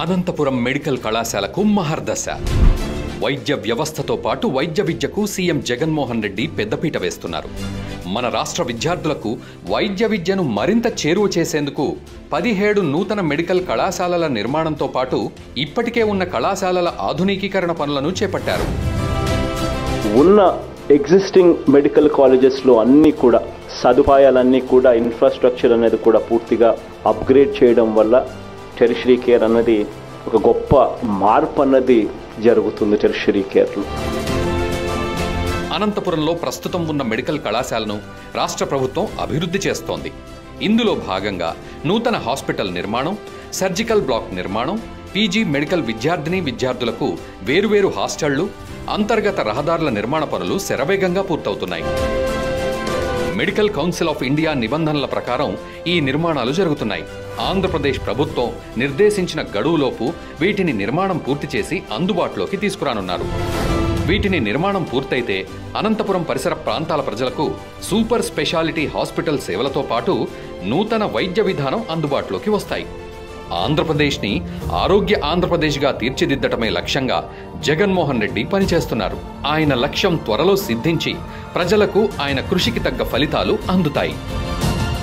Anantapuram medical కళాశాలకు మహర్దశ. వైద్య వ్యవస్థతో పాటు వైద్య విద్యకు సీఎం జగన్మోహన్ రెడ్డి పెద్దపీట వేస్తున్నారు. మన రాష్ట్ర విద్యార్థులకు వైద్య విద్యను మరింత చేరువ చేసేందుకు 17 నూతన మెడికల్ కళాశాలల నిర్మాణంతో పాటు ఇప్పటికే ఉన్న కళాశాలల ఆధునికీకరణ పనులను చేపట్టారు. ఉన్న ఎగ్జిస్టింగ్ మెడికల్ కాలేజెస్లో అన్నీ కూడా సదుపాయాలన్నీ కూడా ఇన్ఫ్రాస్ట్రక్చర్ అనేది కూడా పూర్తిగా అప్గ్రేడ్ చేయడం వల్ల టెరిషరీ కేర్ అన్నది ఒక గొప్ప మార్పు అన్నది జరుగుతుంది టెరిషరీ కేర్లో. అనంతపురంలో ప్రస్తుతం ఉన్న మెడికల్ కళాశాలను రాష్ట్ర ప్రభుత్వం అభివృద్ధి చేస్తోంది. ఇందులో భాగంగా నూతన హాస్పిటల్ నిర్మాణం, సర్జికల్ బ్లాక్ నిర్మాణం, పీజీ మెడికల్ విద్యార్థులకు వేరువేరు హాస్టళ్లు, అంతర్గత రహదారుల నిర్మాణ పనులు శరవేగంగా పూర్తవుతున్నాయి. మెడికల్ కౌన్సిల్ ఆఫ్ ఇండియా నిబంధనల ప్రకారం ఈ నిర్మాణాలు జరుగుతున్నాయి. ఆంధ్రప్రదేశ్ ప్రభుత్వం నిర్దేశించిన గడువులోపు వీటిని నిర్మాణం పూర్తి చేసి అందుబాటులోకి తీసుకురానున్నారు. వీటిని నిర్మాణం పూర్తయితే అనంతపురం పరిసర ప్రాంతాల ప్రజలకు సూపర్ స్పెషాలిటీ హాస్పిటల్ సేవలతో పాటు నూతన వైద్య విధానం అందుబాటులోకి వస్తాయి. ఆంధ్రప్రదేశ్ని ఆరోగ్య ఆంధ్రప్రదేశ్గా తీర్చిదిద్దటమే లక్ష్యంగా జగన్మోహన్ రెడ్డి పనిచేస్తున్నారు. ఆయన లక్ష్యం త్వరలో సిద్ధించి ప్రజలకు ఆయన కృషికి తగ్గ ఫలితాలు అందుతాయి.